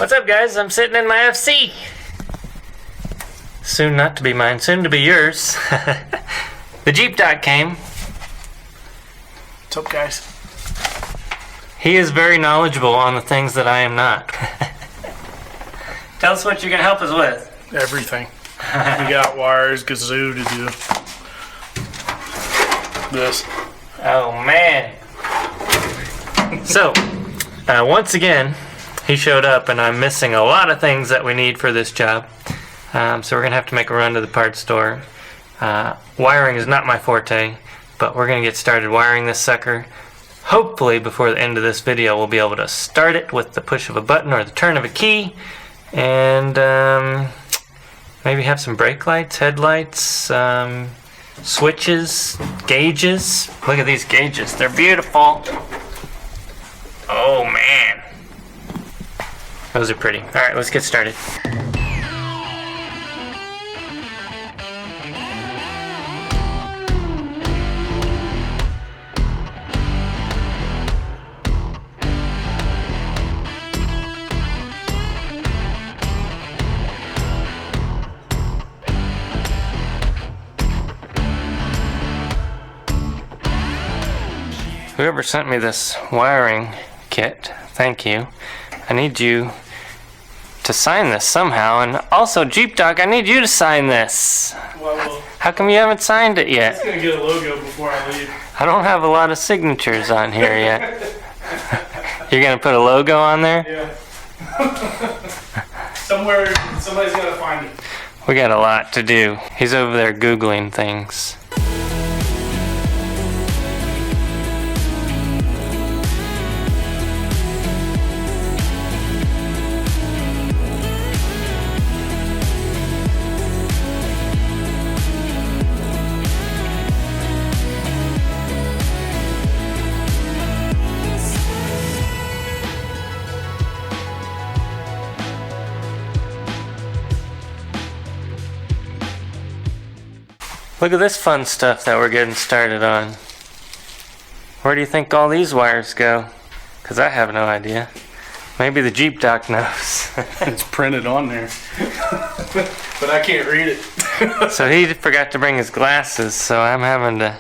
What's up, guys? I'm sitting in my FC. Soon not to be mine, soon to be yours. The Jeep doc came. What's up, guys? He is very knowledgeable on the things that I am not. Tell us what you're going to help us with. Everything. We got wires, kazoo to do this. Oh, man. So, once again, he showed up and I'm missing a lot of things that we need for this job. So we're going to have to make a run to the parts store. Wiring is not my forte, but we're going to get started wiring this sucker. Hopefully before the end of this video we'll be able to start it with the push of a button or the turn of a key, and maybe have some brake lights, headlights, switches, gauges. Look at these gauges, they're beautiful. Oh man, those are pretty. Alright, let's get started. Whoever sent me this wiring kit, thank you. I need you to sign this somehow, and also Jeep Doc, I need you to sign this. Well, how come you haven't signed it yet? I'm gonna get a logo before I leave. I don't have a lot of signatures on here yet. You're gonna put a logo on there? Yeah. Somewhere, somebody's gotta find it. We got a lot to do. He's over there Googling things. Look at this fun stuff that we're getting started on. Where do you think all these wires go? Because I have no idea. Maybe the Jeep Doc knows. It's printed on there. But I can't read it. So he forgot to bring his glasses, so I'm having to...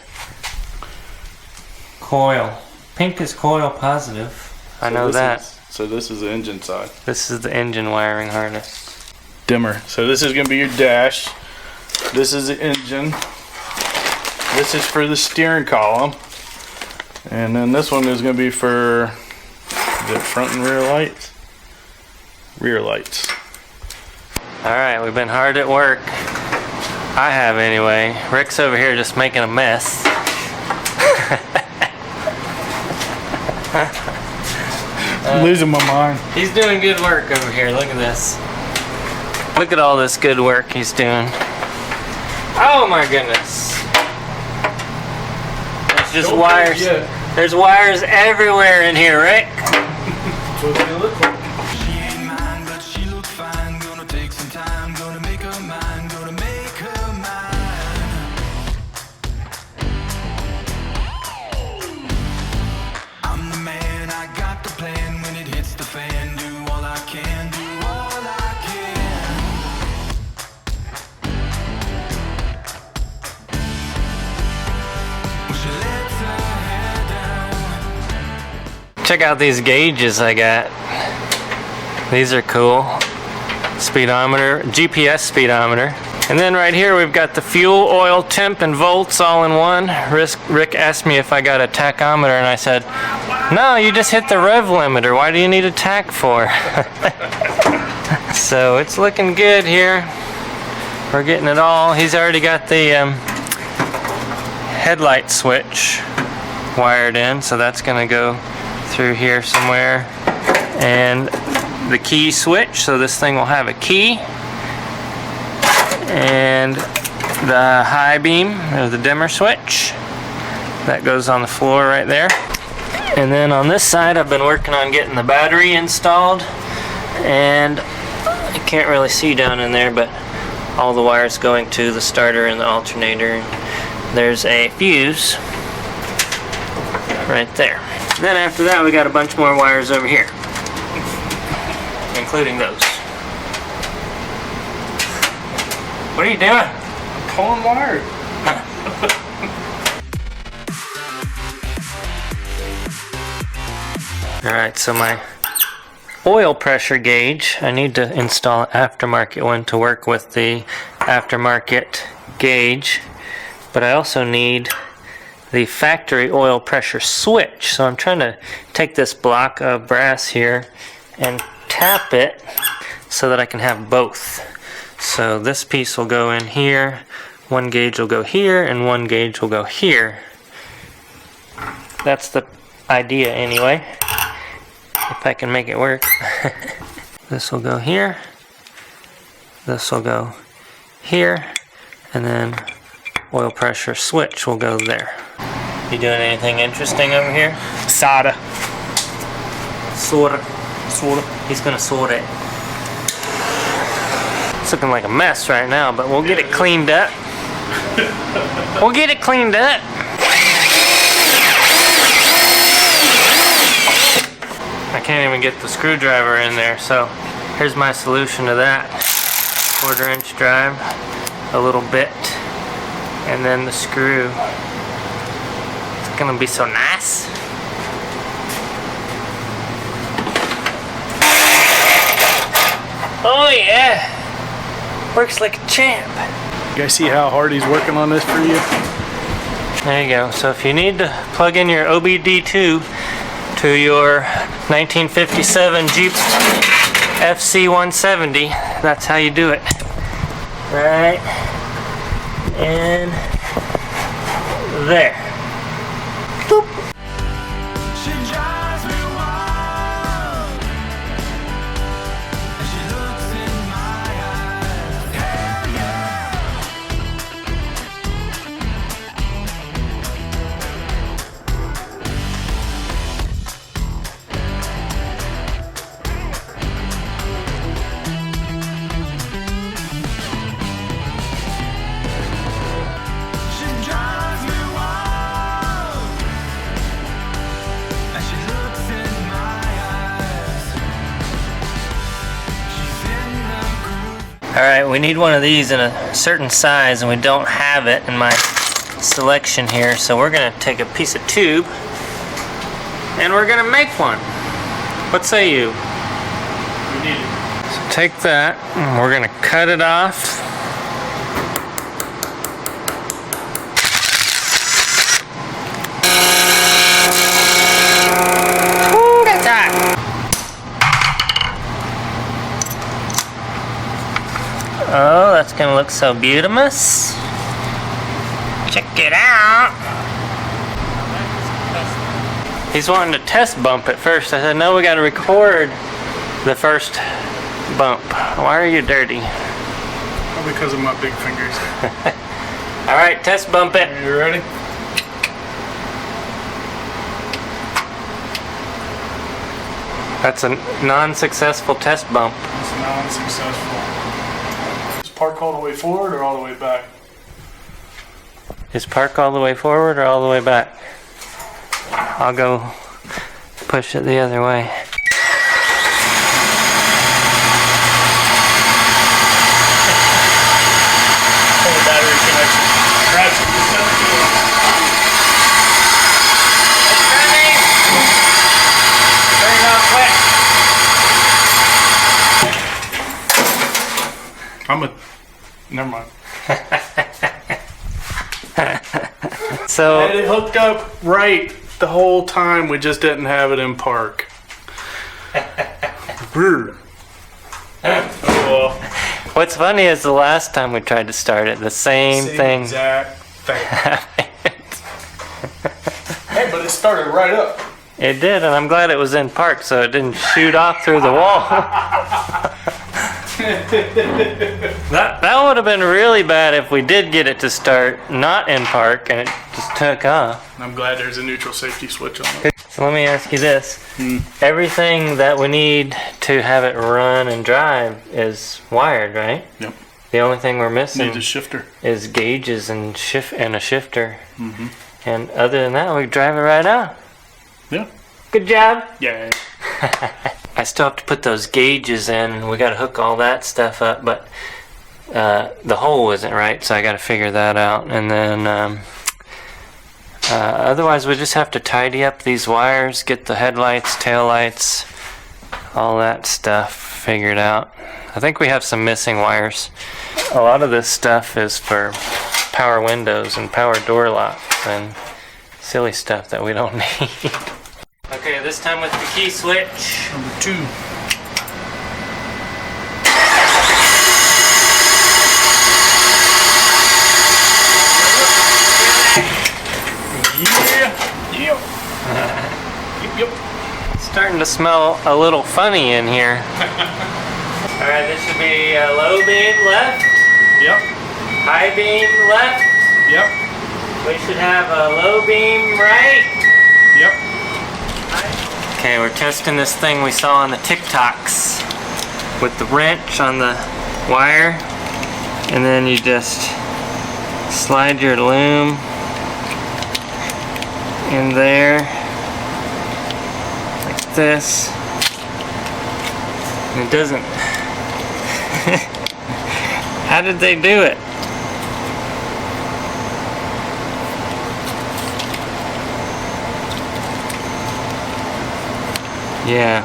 Coil. Pink is coil positive. I know that. So this is the engine side. This is the engine wiring harness. Dimmer. So this is going to be your dash. This is the engine. This is for the steering column. And then this one is going to be for the front and rear lights. Rear lights. Alright, we've been hard at work. I have anyway. Rick's over here just making a mess. I'm losing my mind. He's doing good work over here. Look at this. Look at all this good work he's doing. Oh my goodness. There's just wires. There's wires everywhere in here, Rick. That's what it's gonna look like. She ain't mine, but she look fine. Gonna take some time, gonna make her mine, gonna make her mine. I'm the man, I got the plan. When it hits the fan, do all I can, do all I can. When she lets her hair down. Check out these gauges I got. These are cool. Speedometer, GPS speedometer. And then right here we've got the fuel, oil, temp, and volts all in one. Rick asked me if I got a tachometer, and I said, no, you just hit the rev limiter. Why do you need a tach for? So it's looking good here. We're getting it all. He's already got the headlight switch wired in, so that's going to go through here somewhere. And the key switch, so this thing will have a key. And the high beam, or the dimmer switch, that goes on the floor right there. And then on this side I've been working on getting the battery installed, and you can't really see down in there, but all the wires going to the starter and the alternator. There's a fuse right there. And then after that we got a bunch more wires over here. including those. What are you doing? Pulling wire. Alright, so my oil pressure gauge, I need to install an aftermarket one to work with the aftermarket gauge, but I also need the factory oil pressure switch. So I'm trying to take this block of brass here and tap it so that I can have both. So this piece will go in here, one gauge will go here, and one gauge will go here. That's the idea anyway, if I can make it work. This will go here, this will go here, and then oil pressure switch will go there. You doing anything interesting over here? Soda. Sorta. He's gonna sort it. It's looking like a mess right now, but we'll get it cleaned up. We'll get it cleaned up. I can't even get the screwdriver in there, so here's my solution to that. 1/4 inch drive, a little bit, and then the screw. It's gonna be so nice. Oh yeah! Works like a champ. You guys see how hard he's working on this for you? There you go. So if you need to plug in your OBD2 to your 1957 Jeep FC170, that's how you do it. Right in there. Boop. She drives me wild, and she looks in my eyes. Hell yeah! She drives me wild, and she looks in my eyes. She's in the groove. Alright, we need one of these in a certain size, and we don't have it in my selection here, so we're going to take a piece of tube and we're going to make one. What say you? We need it. So take that, and we're going to cut it off. Ooh, that's hot. Oh, that's gonna look so beautimous. Check it out. He's wanting to test bump it first. I said, no, we gotta record the first bump. Why are you dirty? Probably because of my big fingers. All right, test bump it. You ready? That's a non-successful test bump. It's non-successful. Is park all the way forward or all the way back? Is park all the way forward or all the way back? I'll go push it the other way. Pull the battery connection. Ratchet, you set it to it. Turn it on quick. I'm a... Never mind. So And it hooked up right the whole time. We just didn't have it in park. Brr. Oh, what's funny is the last time we tried to start it, the same thing exact thing. happened. Hey, but it started right up. It did, and I'm glad it was in park so it didn't shoot off through the wall. That would have been really bad if we did get it to start not in park and it just took off. I'm glad there's a neutral safety switch on it. So let me ask you this. Everything that we need to have it run and drive is wired, right? Yep. The only thing we're missing Needs a shifter. is gauges and a shifter. And other than that, we drive it right out. Yeah. Good job. Yeah. All I still have to put those gauges in. We got to hook all that stuff up, but the hole isn't right, so I got to figure that out. And then otherwise we just have to tidy up these wires, get the headlights, taillights, all that stuff figured out. I think we have some missing wires. A lot of this stuff is for power windows and power door locks and silly stuff that we don't need. Okay, this time with the key switch. Number 2. Yeah. Yep. It's starting to smell a little funny in here. Alright, this should be low beam left, Yep. high beam left. Yep. We should have a low beam right. Yep. Okay, we're testing this thing we saw on the TikToks with the wrench on the wire, and then you just slide your loom in there like this. And it doesn't. How did they do it? Yeah.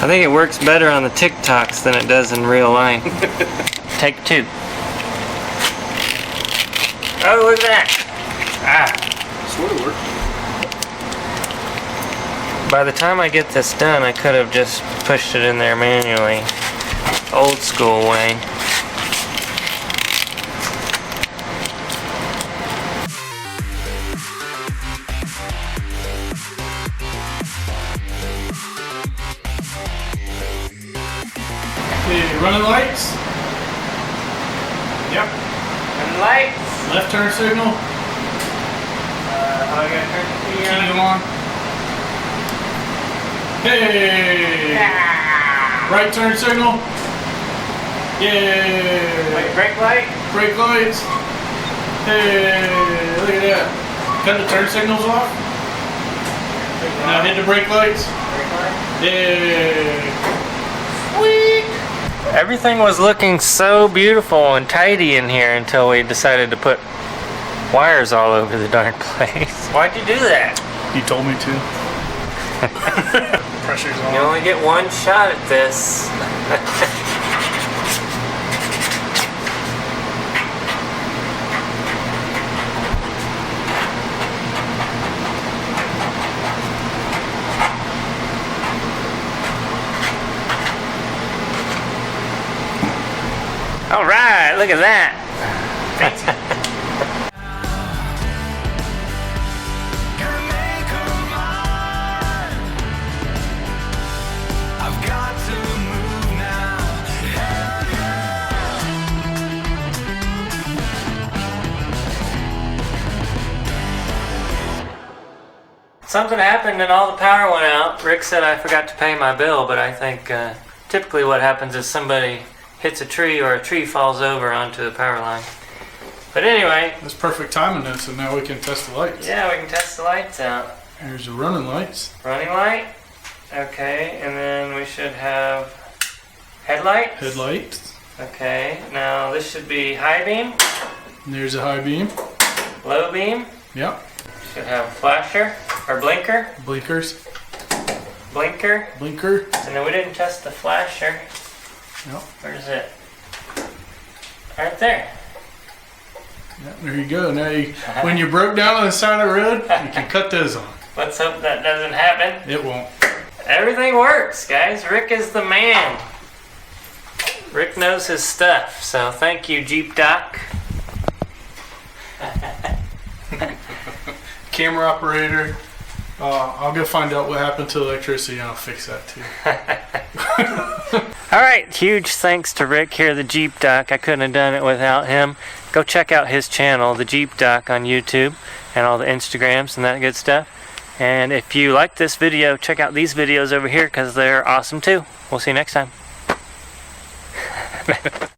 I think it works better on the TikToks than it does in real life. Take 2. Oh, look at that. Sort of worked. By the time I get this done, I could have just pushed it in there manually. Old school way. Okay, running lights. Yep. And lights. Left turn signal. I gotta turn the key Key on. on. Hey! Right turn signal. Yeah! Wait, brake light. Brake lights. Hey! Look at that. Cut the turn signals off. Now hit the brake lights. Brake light. Yeah! Everything was looking so beautiful and tidy in here until we decided to put wires all over the darn place. Why'd you do that? You told me to. Pressure's You on. only get one shot at this. All right, look at that. Gonna make her mine. I've got to move now. Hell yeah. Something happened and all the power went out. Rick said I forgot to pay my bill, but I think typically what happens is somebody hits a tree or a tree falls over onto the power line. But anyway, That's perfect timing then, so now we can test the lights. yeah, we can test the lights out. Here's the running lights. Running light. Okay, and then we should have headlights. Headlights. Okay, now this should be high beam, And there's a high beam. low beam. Yep. Should have a flasher or blinker. Blinkers. Blinker. Blinker. And then we didn't test the flasher. Yep. Where's it? Right there. Yep. There you go. Now you, when you broke down on the side of the road, you can cut those on. Let's hope that doesn't happen. It won't. Everything works, guys. Rick is the man. Rick knows his stuff, so thank you, Jeep Doc. Camera operator. I'll go find out what happened to electricity and I'll fix that too. Alright, huge thanks to Rick here, the Jeep Doc. I couldn't have done it without him. Go check out his channel, the Jeep Doc, on YouTube, and all the Instagrams and that good stuff. And if you like this video, check out these videos over here because they're awesome too. We'll see you next time.